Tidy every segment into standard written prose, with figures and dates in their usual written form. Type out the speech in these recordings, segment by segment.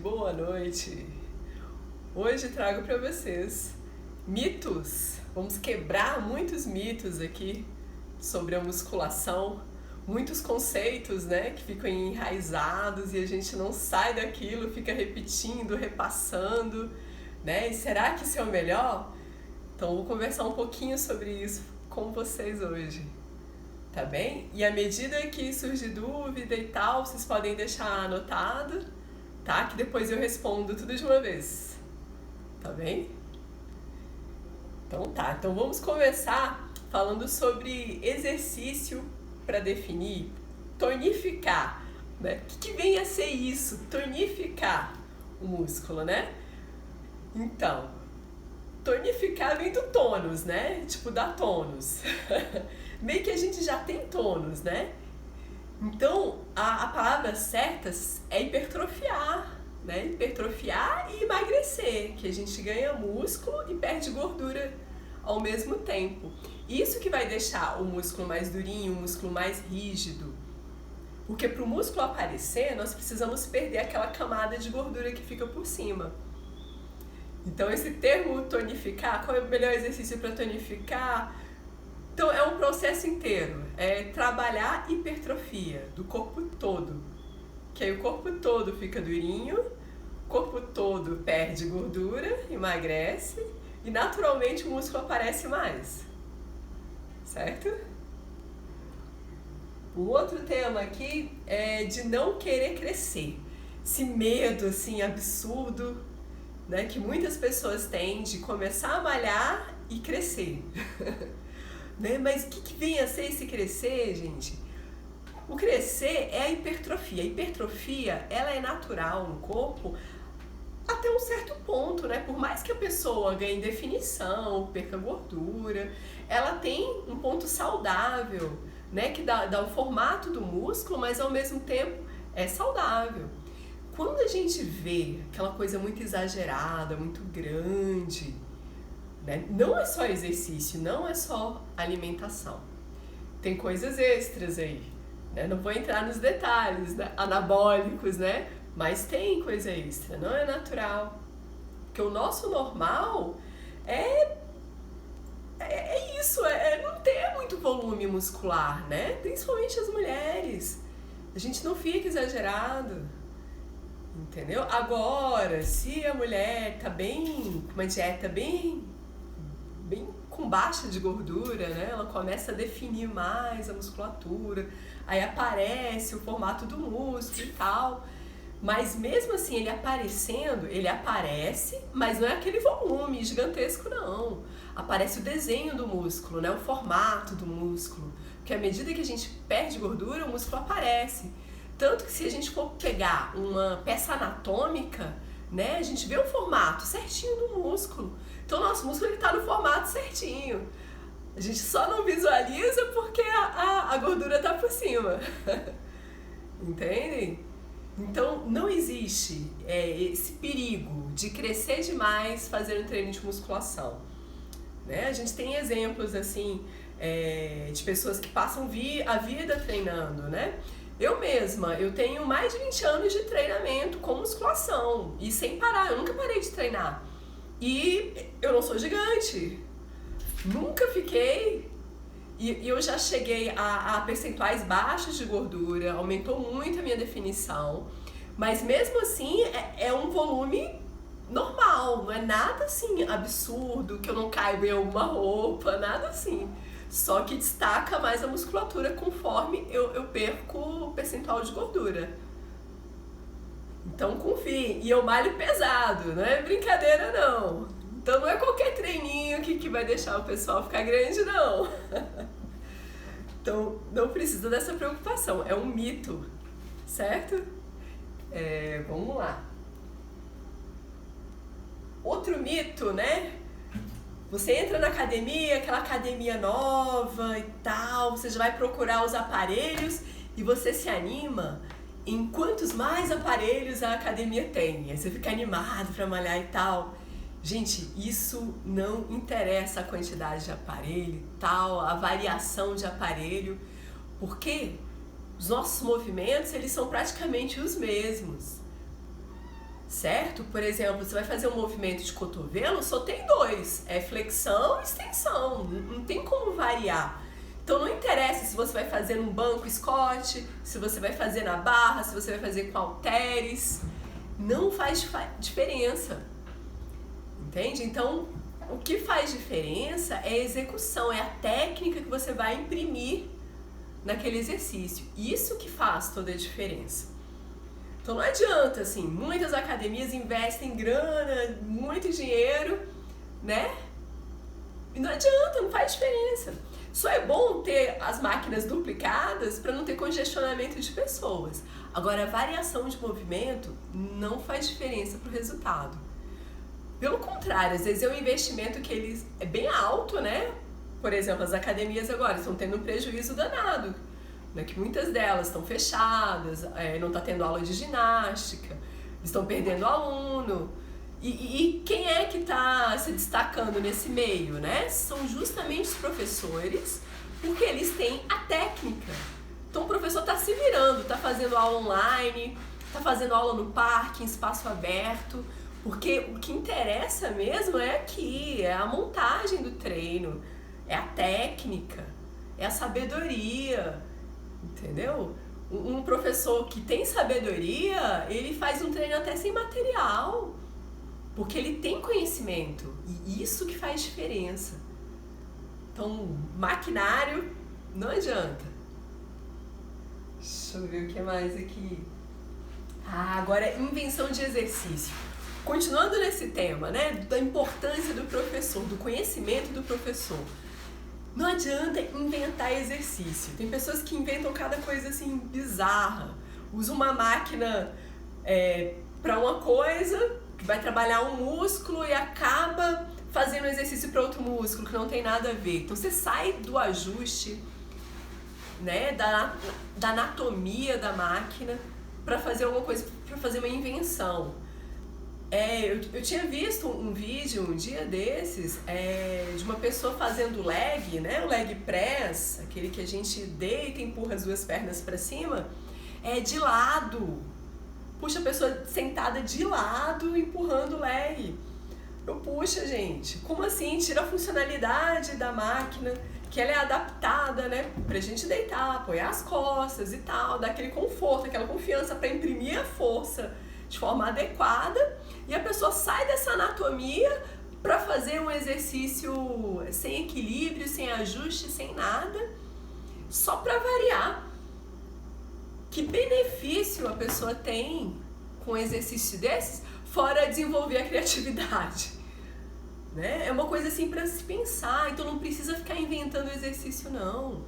Boa noite! Hoje trago para vocês mitos. Vamos quebrar muitos mitos aqui sobre a musculação, muitos conceitos, né, que ficam enraizados e a gente não sai daquilo, fica repetindo, repassando, né? E será que isso é o melhor? Então vou conversar um pouquinho sobre isso com vocês hoje. Tá bem? E à medida que surge dúvida e tal, vocês podem deixar anotado, tá? Que depois eu respondo tudo de uma vez. Tá bem? Então tá, então vamos começar falando sobre exercício para definir, tonificar, né? O que vem a ser isso? Tonificar o músculo, né? Então, tonificar vem do tônus, né? Tipo, dá tônus. Meio que a gente já tem tônus, né? Então, a palavra certa é hipertrofiar, né? Hipertrofiar e emagrecer, que a gente ganha músculo e perde gordura ao mesmo tempo. Isso que vai deixar o músculo mais durinho, o músculo mais rígido. Porque para o músculo aparecer, nós precisamos perder aquela camada de gordura que fica por cima. Então, esse termo tonificar, qual é o melhor exercício para tonificar? Então, é um processo inteiro, é trabalhar hipertrofia do corpo todo, que aí o corpo todo fica durinho, o corpo todo perde gordura, emagrece e naturalmente o músculo aparece mais, certo? O outro tema aqui é de não querer crescer, esse medo assim absurdo, né, que muitas pessoas têm de começar a malhar e crescer. Né? Mas o que vem a ser esse crescer, gente? O crescer é a hipertrofia. A hipertrofia, ela é natural no corpo até um certo ponto, né? Por mais que a pessoa ganhe definição, perca gordura, ela tem um ponto saudável, né? Que dá o formato do músculo, mas ao mesmo tempo é saudável. Quando a gente vê aquela coisa muito exagerada, muito grande, né? Não é só exercício, não é só alimentação. Tem coisas extras aí, né? Não vou entrar nos detalhes, né? Anabólicos, né? Mas tem coisa extra, não é natural. Porque o nosso normal é isso, não ter muito volume muscular, né? Principalmente as mulheres. A gente não fica exagerado, entendeu? Agora, se a mulher tá bem, com uma dieta bem com baixa de gordura, né? Ela começa a definir mais a musculatura, aí aparece o formato do músculo e tal. Mas mesmo assim, ele aparecendo, ele aparece, mas não é aquele volume gigantesco, não. Aparece o desenho do músculo, né? O formato do músculo. Porque à medida que a gente perde gordura, o músculo aparece. Tanto que se a gente for pegar uma peça anatômica, né, a gente vê o formato certinho do músculo. Então, o nosso músculo está no formato certinho. A gente só não visualiza porque a gordura está por cima. Entendem? Então, não existe esse perigo de crescer demais fazendo treino de musculação. Né? A gente tem exemplos assim de pessoas que passam a vida treinando, né? Eu mesma, eu tenho mais de 20 anos de treinamento com musculação e sem parar, eu nunca parei de treinar. E eu não sou gigante, nunca fiquei, e eu já cheguei a percentuais baixos de gordura, aumentou muito a minha definição, mas mesmo assim é um volume normal, não é nada assim absurdo, que eu não caibo em alguma roupa, nada assim. Só que destaca mais a musculatura conforme eu perco o percentual de gordura. Então confie, e eu malho pesado, não é brincadeira não. Então não é qualquer treininho que vai deixar o pessoal ficar grande não. Então não precisa dessa preocupação, é um mito, certo? Vamos lá. Outro mito, né? Você entra na academia, aquela academia nova e tal, você já vai procurar os aparelhos e você se anima em quantos mais aparelhos a academia tem. Aí você fica animado pra malhar e tal. Gente, isso não interessa a quantidade de aparelho e tal, a variação de aparelho, porque os nossos movimentos, eles são praticamente os mesmos. certo? Por exemplo, você vai fazer um movimento de cotovelo, só tem dois, é flexão e extensão, não tem como variar. Então não interessa se você vai fazer num banco Scott, se você vai fazer na barra, se você vai fazer com halteres, não faz diferença, entende? Então o que faz diferença é a execução, é a técnica que você vai imprimir naquele exercício, isso que faz toda a diferença. Então não adianta, assim, muitas academias investem grana, muito dinheiro, né? E não adianta, não faz diferença. Só é bom ter as máquinas duplicadas para não ter congestionamento de pessoas. Agora, a variação de movimento não faz diferença para o resultado. Pelo contrário, às vezes é um investimento que eles é bem alto, né? Por exemplo, as academias agora estão tendo um prejuízo danado, né, que muitas delas estão fechadas, não está tendo aula de ginástica, estão perdendo aluno. E quem é que está se destacando nesse meio, né? São justamente os professores, porque eles têm a técnica. Então o professor está se virando, está fazendo aula online, está fazendo aula no parque, em espaço aberto, porque o que interessa mesmo é aqui, é a montagem do treino, é a técnica, é a sabedoria. Entendeu? Um professor que tem sabedoria, ele faz um treino até sem material, porque ele tem conhecimento, e isso que faz diferença. Então, maquinário não adianta. Deixa eu ver o que mais aqui. Agora, invenção de exercício. Continuando nesse tema, né, da importância do professor, do conhecimento do professor. Não adianta inventar exercício. Tem pessoas que inventam cada coisa assim bizarra. Usa uma máquina para uma coisa, que vai trabalhar um músculo e acaba fazendo exercício para outro músculo, que não tem nada a ver. Então você sai do ajuste, né, da anatomia da máquina para fazer alguma coisa, para fazer uma invenção. Eu tinha visto um vídeo um dia desses de uma pessoa fazendo leg, né? O leg press, aquele que a gente deita e empurra as duas pernas para cima, de lado. Puxa, a pessoa sentada de lado empurrando o leg. Puxa, gente, como assim? Tira a funcionalidade da máquina, que ela é adaptada, né? Pra gente deitar, apoiar as costas e tal, dar aquele conforto, aquela confiança para imprimir a força de forma adequada, e a pessoa sai dessa anatomia para fazer um exercício sem equilíbrio, sem ajuste, sem nada, só para variar. Que benefício a pessoa tem com um exercício desses, fora desenvolver a criatividade? Né? É uma coisa assim para se pensar, então não precisa ficar inventando exercício não.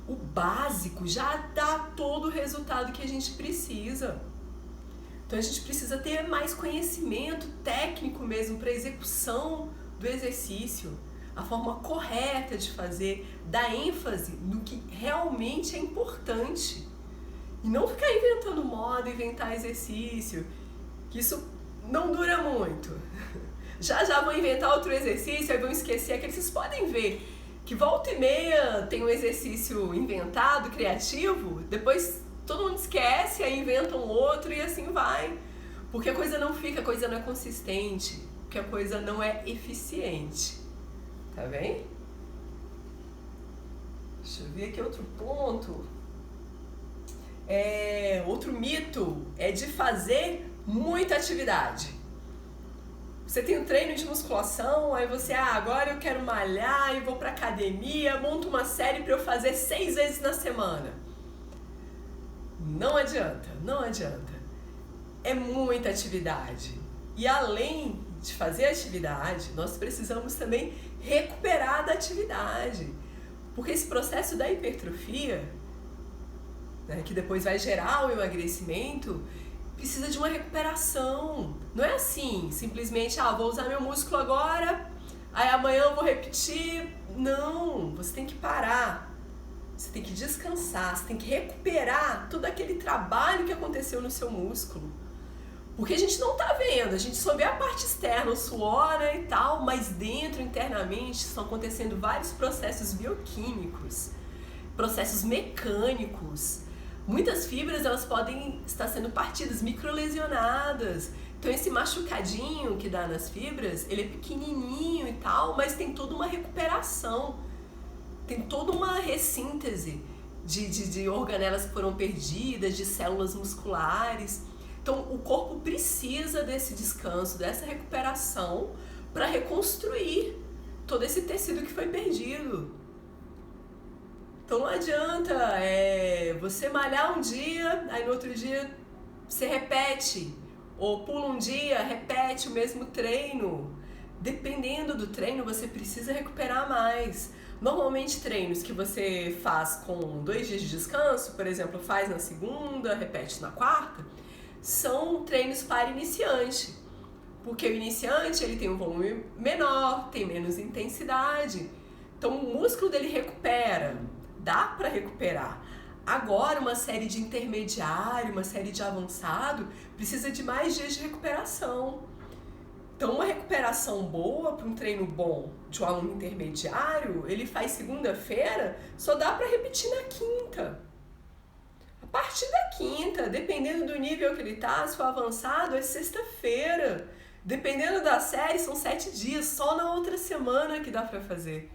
O básico já dá todo o resultado que a gente precisa. Então a gente precisa ter mais conhecimento técnico mesmo para execução do exercício, a forma correta de fazer, dar ênfase no que realmente é importante. E não ficar inventando moda, inventar exercício, que isso não dura muito. Já vão inventar outro exercício, aí vão esquecer aquele. Vocês podem ver que volta e meia tem um exercício inventado, criativo, depois todo mundo esquece, aí inventam outro e assim vai. Porque a coisa não fica, a coisa não é consistente, porque a coisa não é eficiente. Tá bem? Deixa eu ver aqui outro ponto. Outro mito é de fazer muita atividade. Você tem um treino de musculação, aí você, agora eu quero malhar e vou pra academia, monto uma série pra eu fazer 6 vezes na semana. Não adianta, não adianta. É muita atividade. E além de fazer atividade, nós precisamos também recuperar da atividade. Porque esse processo da hipertrofia, né, que depois vai gerar o emagrecimento, precisa de uma recuperação. Não é assim, simplesmente, vou usar meu músculo agora, aí amanhã eu vou repetir. Não, você tem que parar. Você tem que descansar, você tem que recuperar todo aquele trabalho que aconteceu no seu músculo. Porque a gente não tá vendo, a gente só vê a parte externa, o suor, né, e tal, mas dentro, internamente, estão acontecendo vários processos bioquímicos, processos mecânicos. Muitas fibras, elas podem estar sendo partidas, microlesionadas. Então esse machucadinho que dá nas fibras, ele é pequenininho e tal, mas tem toda uma recuperação, tem toda uma ressíntese de organelas que foram perdidas, de células musculares. Então o corpo precisa desse descanso, dessa recuperação para reconstruir todo esse tecido que foi perdido. Então não adianta você malhar um dia, aí no outro dia você repete, ou pula um dia, repete o mesmo treino. Dependendo do treino, você precisa recuperar mais. Normalmente treinos que você faz com 2 dias de descanso, por exemplo, faz na segunda, repete na quarta, são treinos para iniciante. Porque o iniciante ele tem um volume menor, tem menos intensidade. Então o músculo dele recupera, dá para recuperar. Agora uma série de intermediário, uma série de avançado, precisa de mais dias de recuperação. Então uma recuperação boa para um treino bom de um aluno intermediário, ele faz segunda-feira, só dá para repetir na quinta. A partir da quinta, dependendo do nível que ele tá, se for avançado, é sexta-feira. Dependendo da série, são 7 dias, só na outra semana que dá para fazer.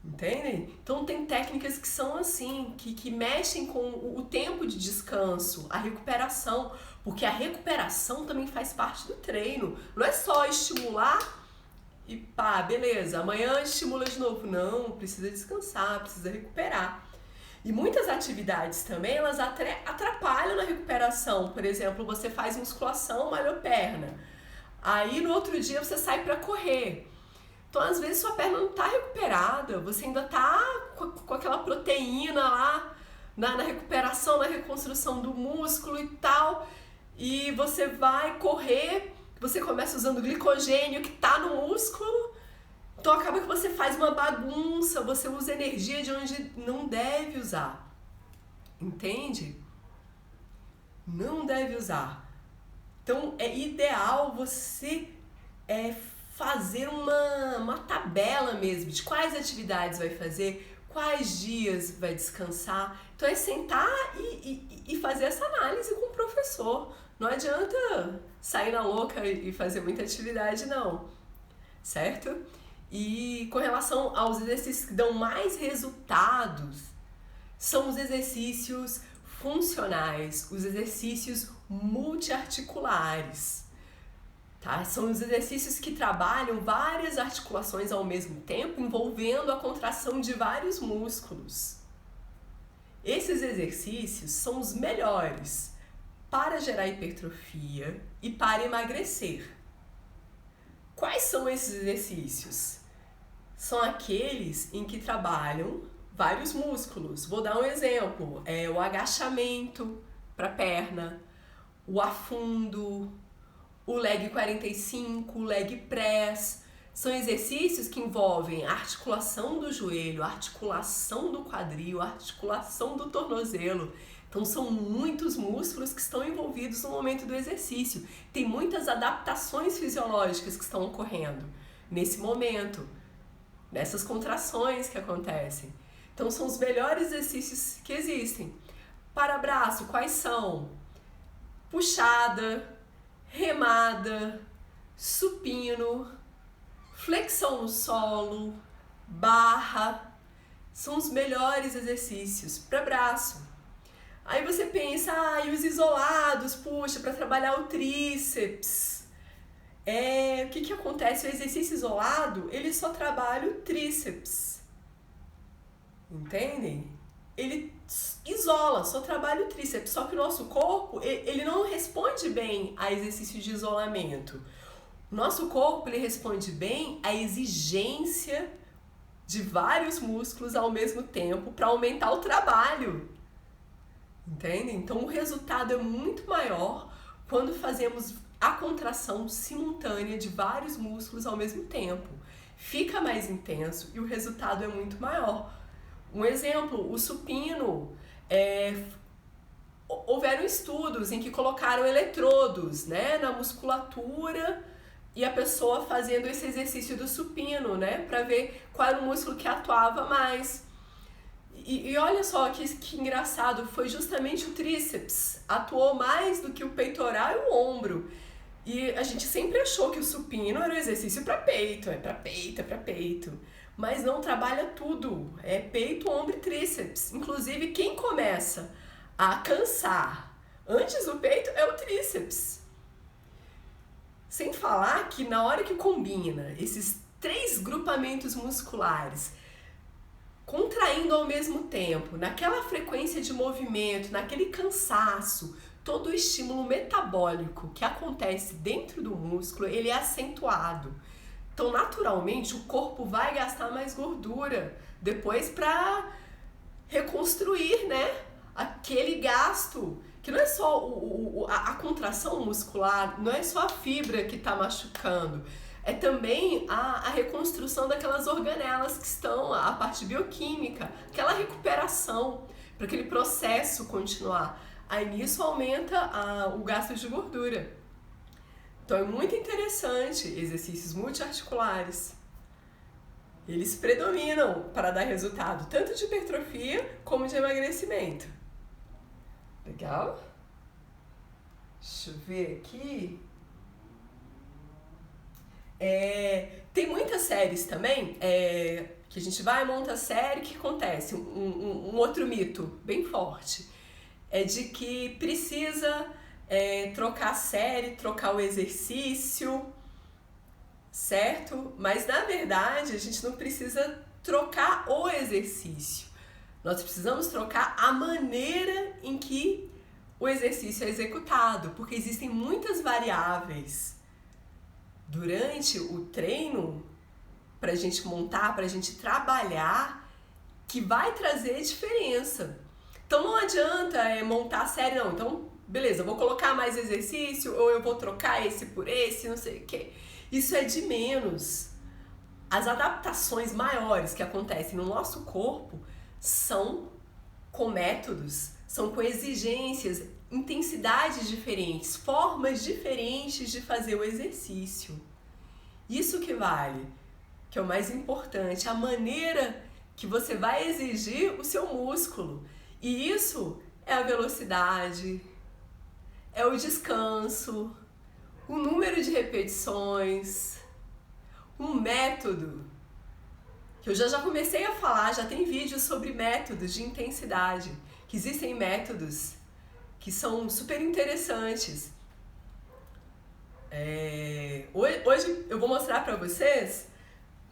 Entendem? Então tem técnicas que são assim, que mexem com o tempo de descanso, a recuperação, porque a recuperação também faz parte do treino. Não é só estimular e pá, beleza, amanhã estimula de novo. Não, precisa descansar, precisa recuperar. E muitas atividades também, elas atrapalham na recuperação. Por exemplo, você faz musculação, malhou perna. Aí no outro dia você sai para correr. Então, às vezes, sua perna não está recuperada, você ainda está com aquela proteína lá na recuperação, na reconstrução do músculo e tal, e você vai correr, você começa usando glicogênio que está no músculo, então acaba que você faz uma bagunça, você usa energia de onde não deve usar, entende? Não deve usar. Então, é ideal você fazer uma tabela mesmo de quais atividades vai fazer, quais dias vai descansar. Então é sentar e fazer essa análise com o professor. Não adianta sair na louca e fazer muita atividade, não. Certo? E com relação aos exercícios que dão mais resultados, são os exercícios funcionais, os exercícios multiarticulares. Tá? São os exercícios que trabalham várias articulações ao mesmo tempo, envolvendo a contração de vários músculos. Esses exercícios são os melhores para gerar hipertrofia e para emagrecer. Quais são esses exercícios? São aqueles em que trabalham vários músculos. Vou dar um exemplo, o agachamento para a perna, o afundo, o leg 45, o leg press. São exercícios que envolvem a articulação do joelho, a articulação do quadril, a articulação do tornozelo. Então são muitos músculos que estão envolvidos no momento do exercício. Tem muitas adaptações fisiológicas que estão ocorrendo nesse momento, nessas contrações que acontecem. Então são os melhores exercícios que existem. Para braço, quais são? Puxada, remada, supino, flexão no solo, barra, são os melhores exercícios para braço. Aí você pensa, e os isolados, puxa, para trabalhar o tríceps. O que acontece? O exercício isolado, ele só trabalha o tríceps. Entendem? Ele isola, só trabalha o tríceps, só que o nosso corpo, ele não responde bem a exercícios de isolamento. O nosso corpo, ele responde bem à exigência de vários músculos ao mesmo tempo para aumentar o trabalho. Entendem? Então o resultado é muito maior quando fazemos a contração simultânea de vários músculos ao mesmo tempo. Fica mais intenso e o resultado é muito maior. Um exemplo, o supino, houveram estudos em que colocaram eletrodos, né, na musculatura e a pessoa fazendo esse exercício do supino, né, para ver qual era o músculo que atuava mais. E olha só que engraçado, foi justamente o tríceps, atuou mais do que o peitoral e o ombro. E a gente sempre achou que o supino era um exercício para peito, é para peito, é para peito. Mas não trabalha tudo, é peito, ombro e tríceps. Inclusive, quem começa a cansar antes do peito é o tríceps. Sem falar que na hora que combina esses 3 grupamentos musculares, contraindo ao mesmo tempo, naquela frequência de movimento, naquele cansaço, todo o estímulo metabólico que acontece dentro do músculo, ele é acentuado. Então, naturalmente, o corpo vai gastar mais gordura depois para reconstruir, né, aquele gasto. Que não é só a contração muscular, não é só a fibra que está machucando, é também a reconstrução daquelas organelas que estão, a parte bioquímica, aquela recuperação para aquele processo continuar. Aí nisso aumenta o gasto de gordura. Então é muito interessante exercícios multiarticulares. Eles predominam para dar resultado tanto de hipertrofia como de emagrecimento. Legal? Deixa eu ver aqui. Tem muitas séries também que a gente vai e monta a série. O que acontece? Um outro mito bem forte é de que precisa trocar a série, trocar o exercício, certo? Mas na verdade a gente não precisa trocar o exercício. Nós precisamos trocar a maneira em que o exercício é executado, porque existem muitas variáveis durante o treino para a gente montar, para a gente trabalhar, que vai trazer diferença. Então não adianta montar a série, não. Então, beleza, eu vou colocar mais exercício ou eu vou trocar esse por esse, não sei o quê. Isso é de menos. As adaptações maiores que acontecem no nosso corpo são com métodos, são com exigências, intensidades diferentes, formas diferentes de fazer o exercício. Isso que vale, que é o mais importante, a maneira que você vai exigir o seu músculo. E isso é a velocidade, é o descanso, o número de repetições, um método, que eu já comecei a falar, já tem vídeos sobre métodos de intensidade, que existem métodos que são super interessantes. Hoje eu vou mostrar para vocês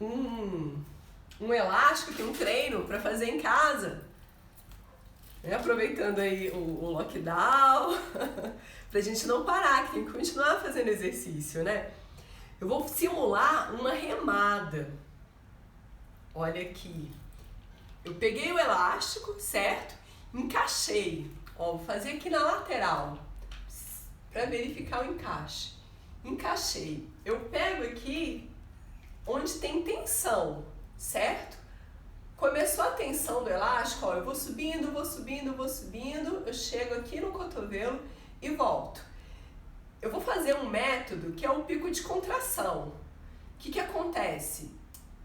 um elástico, que é um treino para fazer em casa. Aproveitando aí o lockdown, pra gente não parar, que tem que continuar fazendo exercício, né? Eu vou simular uma remada. Olha aqui. Eu peguei o elástico, certo? Encaixei. Ó, vou fazer aqui na lateral, para verificar o encaixe. Encaixei. Eu pego aqui onde tem tensão, certo? Começou a tensão do elástico, ó, eu vou subindo, eu chego aqui no cotovelo e volto. Eu vou fazer um método que é o pico de contração. O que acontece?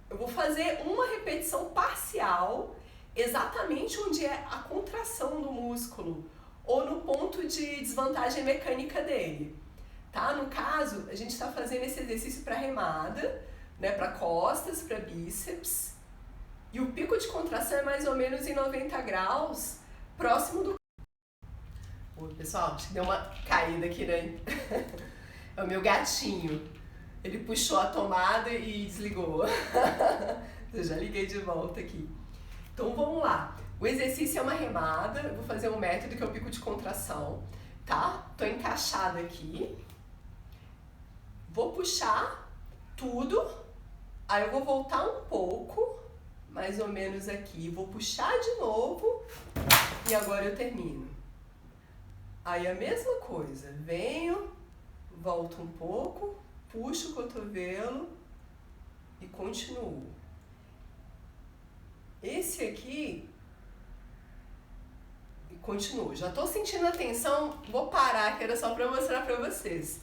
Eu vou fazer uma repetição parcial exatamente onde é a contração do músculo ou no ponto de desvantagem mecânica dele. Tá? No caso, a gente está fazendo esse exercício para remada, né, para costas, para bíceps. E o pico de contração é mais ou menos em 90 graus, próximo do... Oi, pessoal, acho que deu uma caída aqui, né? É o meu gatinho. Ele puxou a tomada e desligou. Eu já liguei de volta aqui. Então vamos lá. O exercício é uma remada. Eu vou fazer um método que é o pico de contração, tá? Tô encaixada aqui. Vou puxar tudo. Aí eu vou voltar um pouco, mais ou menos aqui. Vou puxar de novo e agora eu termino. Aí a mesma coisa. Venho, volto um pouco, puxo o cotovelo e continuo. Esse aqui, e continuo. Já tô sentindo a tensão, vou parar, que era só para mostrar para vocês.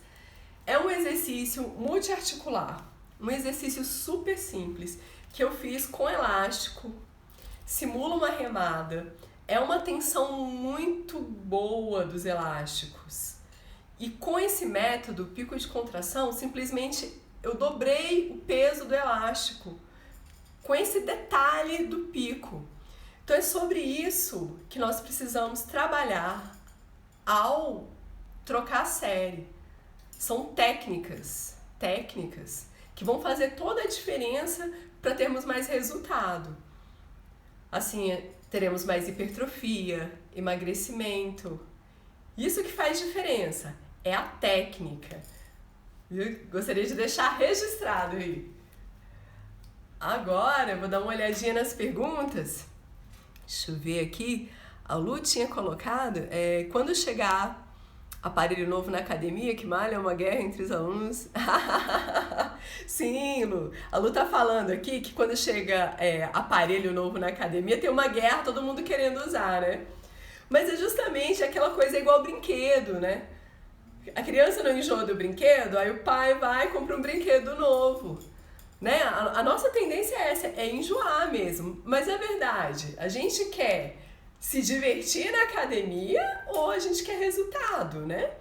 É um exercício multiarticular, um exercício super simples, que eu fiz com elástico, simula uma remada. É uma tensão muito boa dos elásticos. E com esse método, pico de contração, simplesmente eu dobrei o peso do elástico, com esse detalhe do pico. Então é sobre isso que nós precisamos trabalhar ao trocar a série. São técnicas que vão fazer toda a diferença para termos mais resultado. Assim, teremos mais hipertrofia, emagrecimento. Isso que faz diferença, é a técnica. Eu gostaria de deixar registrado aí. Agora eu vou dar uma olhadinha nas perguntas. Deixa eu ver aqui. A Lu tinha colocado, quando chegar aparelho novo na academia, que malha uma guerra entre os alunos. Sim, Lu. A Lu tá falando aqui que quando chega aparelho novo na academia, tem uma guerra, todo mundo querendo usar, né? Mas é justamente aquela coisa igual brinquedo, né? A criança não enjoa do brinquedo, aí o pai vai e compra um brinquedo novo. Né? A nossa tendência é essa, é enjoar mesmo. Mas é verdade, a gente quer se divertir na academia ou a gente quer resultado, né?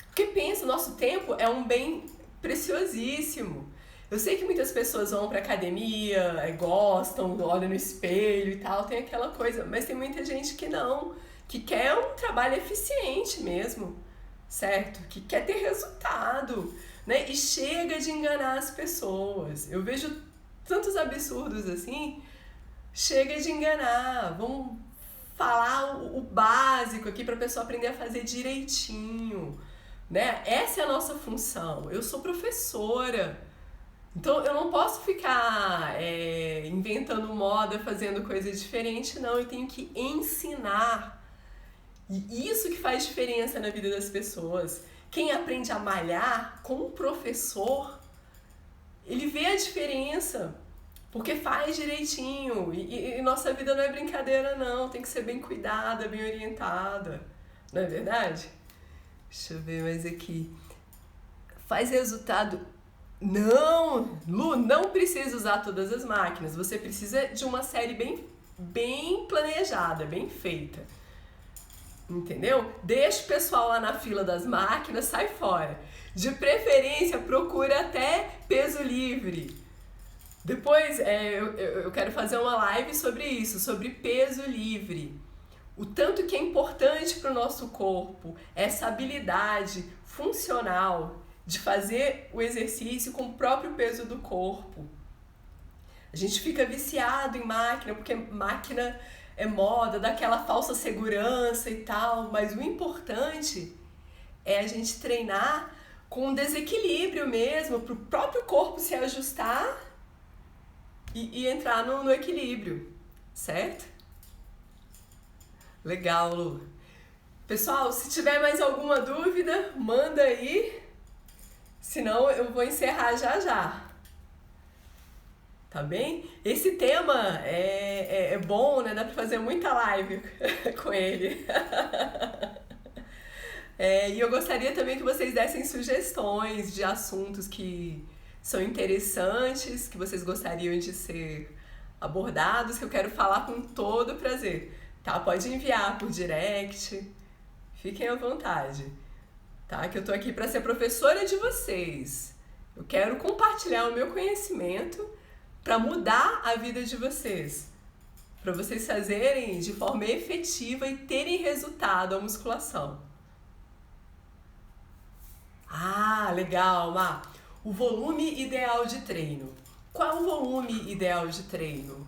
Porque pensa, o nosso tempo é um bem preciosíssimo. Eu sei que muitas pessoas vão pra academia, gostam, olham no espelho e tal, tem aquela coisa, mas tem muita gente que não, que quer um trabalho eficiente mesmo, certo? Que quer ter resultado, né? E chega de enganar as pessoas. Eu vejo tantos absurdos assim, chega de enganar, vamos falar o básico aqui para a pessoa aprender a fazer direitinho, né? Essa é a nossa função. Eu sou professora, então eu não posso ficar inventando moda, fazendo coisa diferente, não. Eu tenho que ensinar. E isso que faz diferença na vida das pessoas. Quem aprende a malhar com um professor, ele vê a diferença. Porque faz direitinho, e nossa vida não é brincadeira não, tem que ser bem cuidada, bem orientada, não é verdade? Deixa eu ver mais aqui. Faz resultado? Não, Lu, não precisa usar todas as máquinas, você precisa de uma série bem planejada, bem feita. Entendeu? Deixa o pessoal lá na fila das máquinas, sai fora. De preferência, procura até peso livre. Depois eu quero fazer uma live sobre isso, sobre peso livre. O tanto que é importante para o nosso corpo, essa habilidade funcional de fazer o exercício com o próprio peso do corpo. A gente fica viciado em máquina, porque máquina é moda, dá aquela falsa segurança e tal, mas o importante é a gente treinar com um desequilíbrio mesmo, para o próprio corpo se ajustar e entrar no equilíbrio, certo? Legal, Lu. Pessoal, se tiver mais alguma dúvida, manda aí, senão eu vou encerrar já. Tá bem? Esse tema é bom, né? Dá pra fazer muita live com ele. E eu gostaria também que vocês dessem sugestões de assuntos que são interessantes, que vocês gostariam de ser abordados, que eu quero falar com todo prazer, tá? Pode enviar por direct, fiquem à vontade, tá? Que eu tô aqui para ser professora de vocês. Eu quero compartilhar o meu conhecimento para mudar a vida de vocês, para vocês fazerem de forma efetiva e terem resultado a musculação. Ah, legal, Má. O volume ideal de treino. Qual é o volume ideal de treino?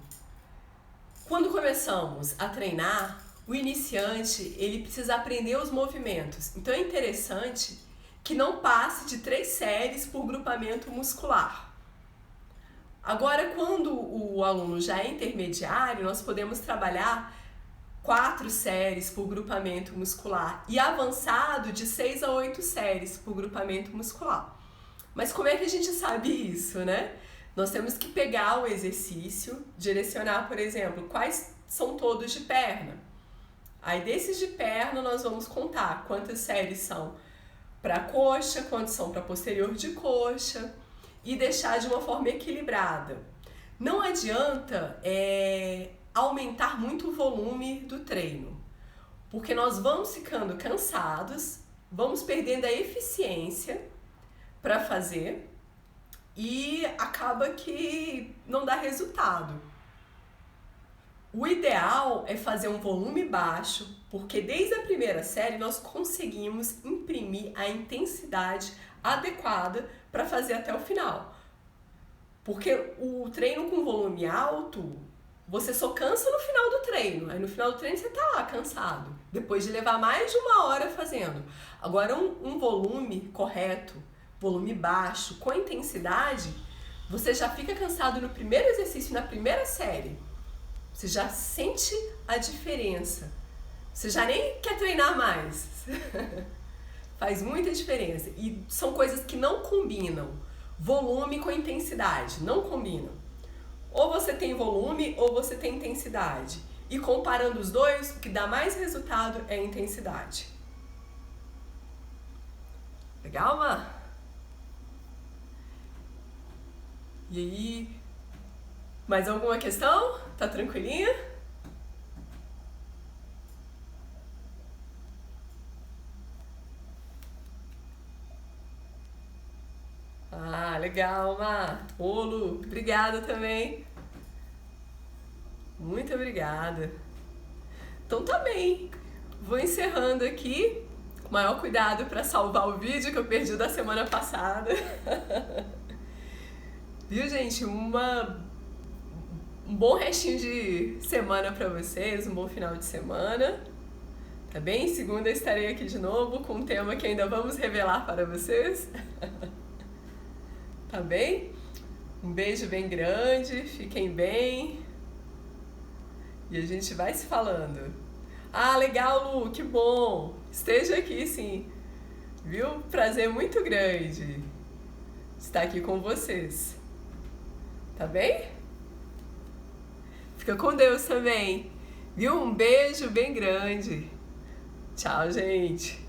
Quando começamos a treinar, o iniciante ele precisa aprender os movimentos. Então é interessante que não passe de 3 séries por grupamento muscular. Agora, quando o aluno já é intermediário, nós podemos trabalhar 4 séries por grupamento muscular e avançado de 6 a 8 séries por grupamento muscular. Mas como é que a gente sabe isso, né? Nós temos que pegar o exercício, direcionar, por exemplo, quais são todos de perna. Aí desses de perna nós vamos contar quantas séries são para coxa, quantas são para posterior de coxa e deixar de uma forma equilibrada. Não adianta aumentar muito o volume do treino, porque nós vamos ficando cansados, vamos perdendo a eficiência para fazer e acaba que não dá resultado. O ideal é fazer um volume baixo, porque desde a primeira série nós conseguimos imprimir a intensidade adequada para fazer até o final. Porque o treino com volume alto, você só cansa no final do treino. Aí no final do treino você tá lá cansado, depois de levar mais de 1 hora fazendo. Agora um volume correto, volume baixo, com intensidade, você já fica cansado no primeiro exercício, na primeira série. Você já sente a diferença. Você já nem quer treinar mais. Faz muita diferença. E são coisas que não combinam. Volume com intensidade, não combinam. Ou você tem volume ou você tem intensidade. E comparando os dois, o que dá mais resultado é a intensidade. Legal, Mar? E aí, mais alguma questão? Tá tranquilinha? Ah, legal, Mar. Ô, Lu, obrigada também. Muito obrigada. Então tá bem. Vou encerrando aqui. Com maior cuidado para salvar o vídeo que eu perdi da semana passada. Viu, gente? Um bom restinho de semana para vocês, um bom final de semana. Tá bem? Segunda eu estarei aqui de novo com um tema que ainda vamos revelar para vocês. Tá bem? Um beijo bem grande, fiquem bem. E a gente vai se falando. Ah, legal, Lu, que bom! Esteja aqui, sim. Viu? Prazer muito grande estar aqui com vocês. Tá bem? Fica com Deus também. Viu? Um beijo bem grande. Tchau, gente.